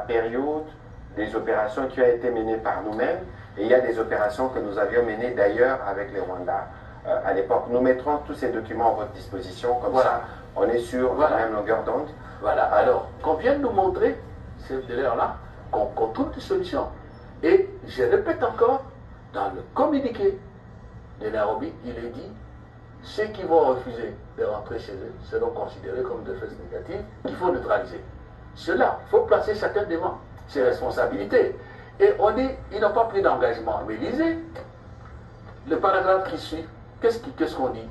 période des opérations qui ont été menées par nous-mêmes et il y a des opérations que nous avions menées d'ailleurs avec les Rwandais à l'époque. Nous mettrons tous ces documents à votre disposition, comme ça on est sur la même longueur d'onde. Voilà, alors qu'on vienne nous montrer, c'est de l'heure-là, qu'on trouve des solutions. Et je répète encore, dans le communiqué de Nairobi, il est dit, ceux qui vont refuser de rentrer chez eux seront considérés comme des faits négatifs qu'il faut neutraliser. Cela, il faut placer chacun devant ses responsabilités. Et ils n'ont pas pris d'engagement. Mais lisez le paragraphe qui suit. Qu'est-ce qu'on dit?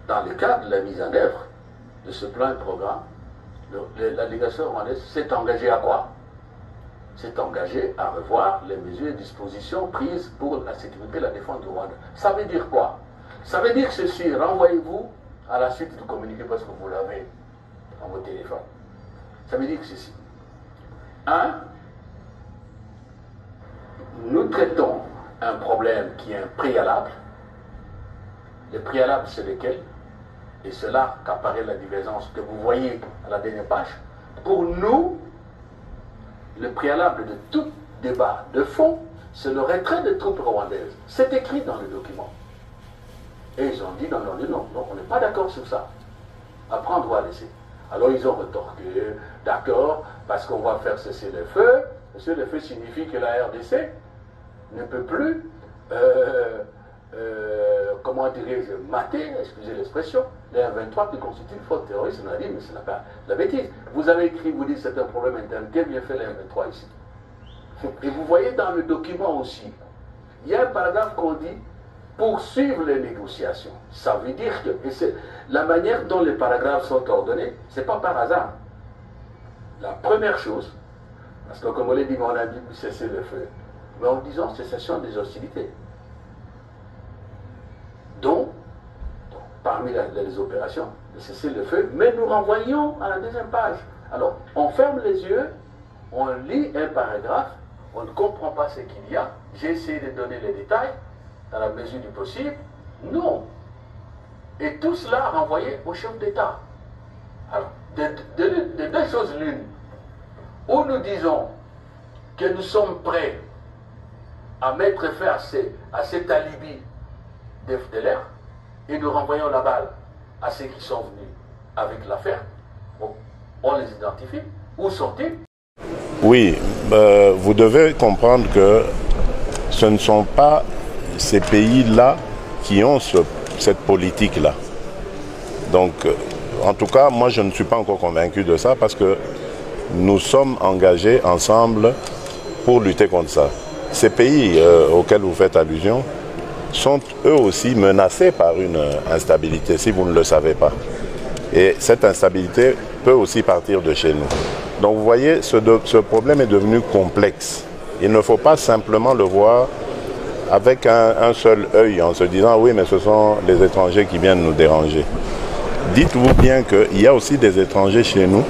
Dans le cadre de la mise en œuvre de ce plan et programme, la délégation rwandaise s'est engagée à quoi? S'est engagée à revoir les mesures et dispositions prises pour la sécurité et la défense du Rwanda. Ça veut dire quoi? Ça veut dire ceci, renvoyez-vous à la suite du communiqué parce que vous l'avez dans vos téléphones. Ça veut dire ceci. 1. Nous traitons un problème qui est un préalable. Le préalable, c'est lequel? Et c'est là qu'apparaît la divergence que vous voyez à la dernière page. Pour nous, le préalable de tout débat de fond, c'est le retrait des troupes rwandaises. C'est écrit dans le document. Et ils ont dit non, on n'est pas d'accord sur ça. Après, on doit laisser. Alors ils ont retorqué, d'accord, parce qu'on va faire cesser le feu. Cesser le feu signifie que la RDC ne peut plus, comment dirais-je, mater, excusez l'expression, les M23 qui constituent une faute terroriste. On a dit, mais ce n'est pas la bêtise. Vous avez écrit, vous dites c'est un problème interne. Quel bien fait les M23 ici? Et vous voyez dans le document aussi, il y a un paragraphe qu'on dit poursuivre les négociations. Ça veut dire que la manière dont les paragraphes sont ordonnés, ce n'est pas par hasard. La première chose, parce que comme on l'a dit, on a dit cesser le feu, mais en disant cessation des hostilités. Donc parmi les opérations, de cesser le feu, mais nous renvoyons à la deuxième page. Alors, on ferme les yeux, on lit un paragraphe, on ne comprend pas ce qu'il y a, j'ai essayé de donner les détails, dans la mesure du possible, non. Et tout cela renvoyé au chef d'État. Alors, de deux choses l'une, où nous disons que nous sommes prêts à mettre fin à cet alibi de FDLR, et nous renvoyons la balle à ceux qui sont venus avec l'affaire. Bon, on les identifie. Où sont-ils? Oui, vous devez comprendre que ce ne sont pas ces pays-là qui ont cette politique-là. Donc, en tout cas, moi, je ne suis pas encore convaincu de ça parce que nous sommes engagés ensemble pour lutter contre ça. Ces pays auxquels vous faites allusion sont eux aussi menacés par une instabilité, si vous ne le savez pas. Et cette instabilité peut aussi partir de chez nous. Donc vous voyez, ce problème est devenu complexe. Il ne faut pas simplement le voir avec un seul œil en se disant « oui, mais ce sont les étrangers qui viennent nous déranger ». Dites-vous bien qu'il y a aussi des étrangers chez nous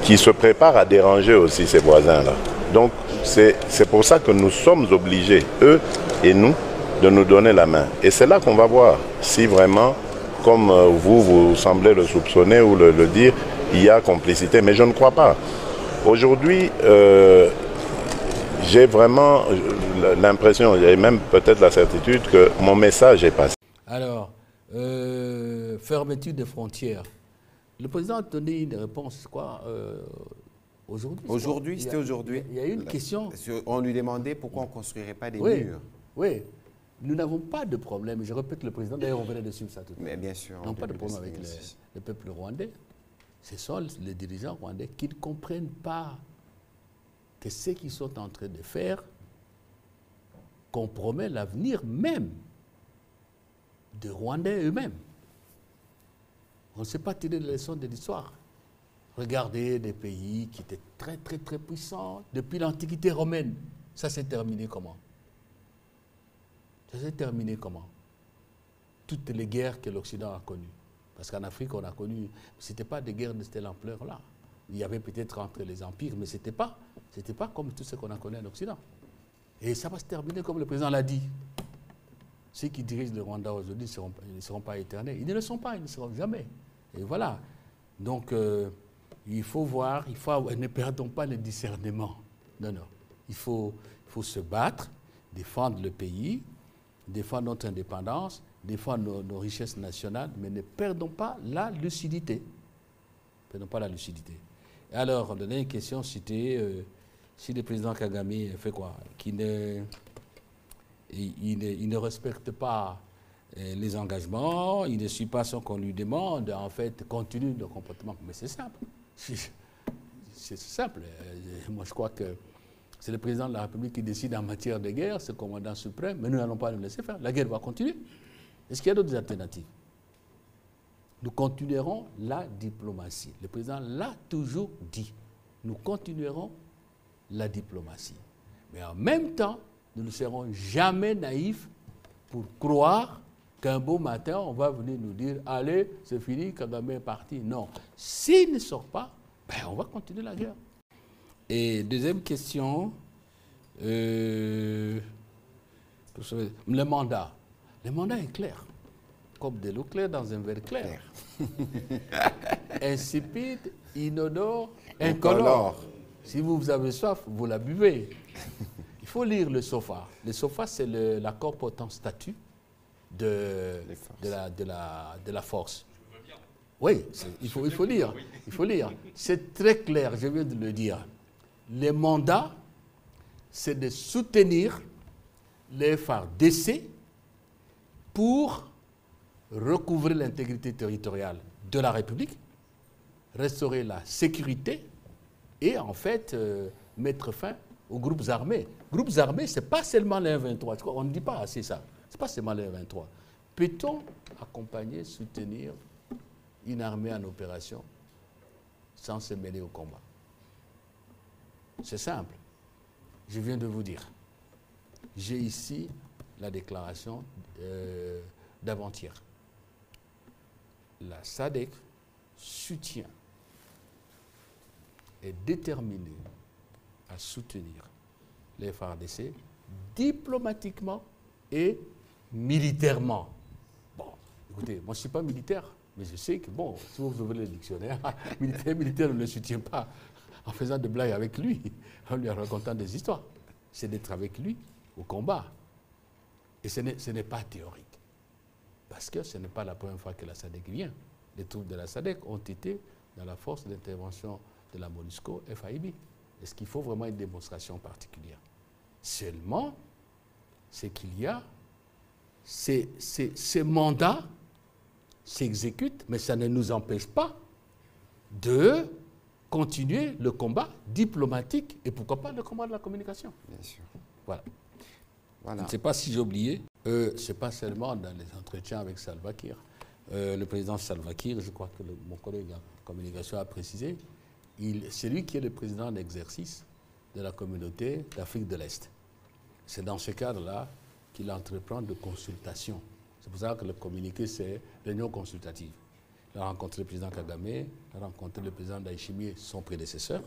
qui se préparent à déranger aussi ces voisins-là. Donc c'est pour ça que nous sommes obligés, eux et nous, de nous donner la main. Et c'est là qu'on va voir si vraiment, comme vous semblez le soupçonner ou le dire, il y a complicité. Mais je ne crois pas. Aujourd'hui, j'ai vraiment l'impression, et même peut-être la certitude, que mon message est passé. Alors, fermeture des frontières. Le président a donné une réponse, quoi, aujourd'hui. Aujourd'hui, c'était aujourd'hui. Il y a eu une question. On lui demandait pourquoi on ne construirait pas des oui, murs. Oui, nous n'avons pas de problème. Je répète le président, d'ailleurs on venait de suivre ça tout à l'heure. Mais bien sûr. Nous n'avons pas de problème avec le peuple rwandais. Ce sont les dirigeants rwandais qui ne comprennent pas que ce qu'ils sont en train de faire compromet l'avenir même des Rwandais eux-mêmes. On ne sait pas tirer les leçons de l'histoire. Regardez des pays qui étaient très très très puissants depuis l'Antiquité romaine. Ça s'est terminé comment? Ça s'est terminé comment? Toutes les guerres que l'Occident a connues. Parce qu'en Afrique, on a connu, ce n'était pas des guerres de cette ampleur-là. Il y avait peut-être entre les empires, mais ce n'était pas comme tout ce qu'on a connu en Occident. Et ça va se terminer comme le président l'a dit. Ceux qui dirigent le Rwanda aujourd'hui ne seront pas éternels. Ils ne le sont pas, ils ne le seront jamais. Et voilà. Donc, il faut voir, ne perdons pas le discernement. Non, non. Il faut se battre, défendre le pays, défendre notre indépendance, défendre nos richesses nationales, mais ne perdons pas la lucidité. Ne perdons pas la lucidité. Et alors, la dernière question, c'était si le président Kagame fait quoi? Il ne respecte pas les engagements, il ne suit pas ce qu'on lui demande, en fait, continue de comportement. Mais c'est simple. C'est simple. Moi, je crois que c'est le président de la République qui décide en matière de guerre, c'est le commandant suprême, mais nous n'allons pas nous laisser faire. La guerre va continuer. Est-ce qu'il y a d'autres alternatives? Nous continuerons la diplomatie. Le président l'a toujours dit. Nous continuerons la diplomatie. Mais en même temps, nous ne serons jamais naïfs pour croire qu'un beau matin, on va venir nous dire « Allez, c'est fini, Kagame est parti ». Non. S'il ne sort pas, ben, on va continuer la guerre. Et deuxième question, le mandat. Le mandat est clair, comme de l'eau claire dans un verre clair. Insipide, inodore, incolore. Si vous avez soif, vous la buvez. Il faut lire le SOFA. Le SOFA, c'est l'accord portant statut de la force. Oui, il faut lire. Il faut lire. C'est très clair, je viens de le dire. Les mandats, c'est de soutenir les FARDC pour recouvrir l'intégrité territoriale de la République, restaurer la sécurité et en fait mettre fin aux groupes armés. Groupes armés, ce n'est pas seulement les M23. On ne dit pas assez ça. Ce n'est pas seulement les M23. Peut-on accompagner, soutenir une armée en opération sans se mêler au combat? C'est simple. Je viens de vous dire. J'ai ici la déclaration d'avant-hier. La SADC soutient, est déterminée à soutenir les FARDC diplomatiquement et militairement. Bon, écoutez, moi je ne suis pas militaire, mais je sais que, bon, si vous ouvrez le dictionnaire, militaire ne le soutient pas en faisant des blagues avec lui, en lui racontant des histoires. C'est d'être avec lui au combat. Et ce n'est pas théorique. Parce que ce n'est pas la première fois que la SADC vient. Les troupes de la SADC ont été dans la force d'intervention de la MONUSCO FAIB. Est-ce qu'il faut vraiment une démonstration particulière? Seulement, c'est qu'il y a ces mandats s'exécutent, mais ça ne nous empêche pas de continuer le combat diplomatique et pourquoi pas le combat de la communication. Bien sûr. Voilà. Je ne sais pas si j'ai oublié, ce n'est pas seulement dans les entretiens avec Salva Kiir. Le président Salva Kiir, je crois que mon collègue en communication a précisé, c'est lui qui est le président d'exercice de la communauté d'Afrique de l'Est. C'est dans ce cadre-là qu'il entreprend de consultations. C'est pour ça que le communiqué, c'est réunion consultative. Il a rencontré le président Kagame, il a rencontré le président Ndayishimiye, son prédécesseur.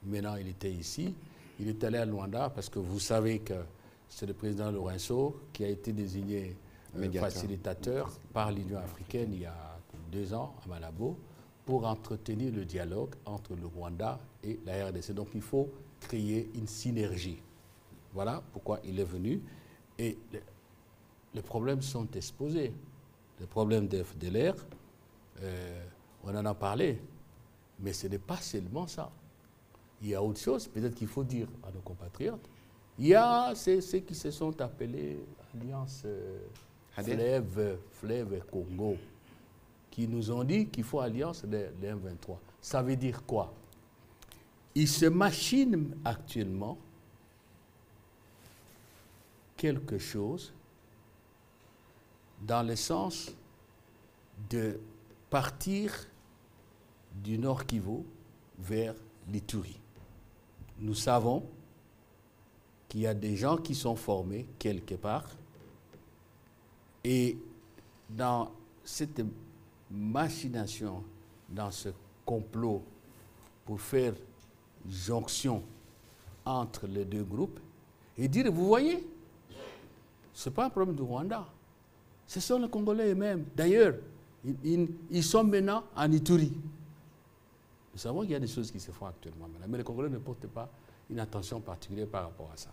Maintenant, il était ici. Il est allé à Luanda parce que vous savez que c'est le président Lourenço qui a été désigné facilitateur par l'Union africaine il y a 2 ans à Malabo pour entretenir le dialogue entre le Rwanda et la RDC. Donc il faut créer une synergie. Voilà pourquoi il est venu. Et les problèmes sont exposés. Le problème de FDLR, on en a parlé, mais ce n'est pas seulement ça. Il y a autre chose, peut-être qu'il faut dire à nos compatriotes. Il y a ceux qui se sont appelés Alliance Fleuve Congo, qui nous ont dit qu'il faut alliance des M23. Ça veut dire quoi? Ils se machinent actuellement quelque chose dans le sens de partir du Nord Kivu vers l'Ituri. Nous savons qu'il y a des gens qui sont formés quelque part et dans cette machination, dans ce complot pour faire jonction entre les deux groupes et dire, vous voyez, ce n'est pas un problème du Rwanda, ce sont les Congolais eux-mêmes. D'ailleurs, ils sont maintenant en Ituri. Nous savons qu'il y a des choses qui se font actuellement maintenant, mais les Congolais ne portent pas une attention particulière par rapport à ça.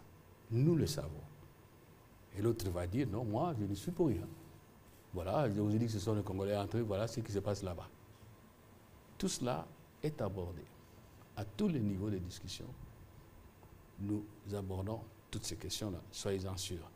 Nous le savons. Et l'autre va dire, non, moi, je ne suis pour rien. Voilà, je vous ai dit que ce sont les Congolais entre eux, voilà ce qui se passe là-bas. Tout cela est abordé à tous les niveaux de discussion. Nous abordons toutes ces questions-là, soyez-en sûrs.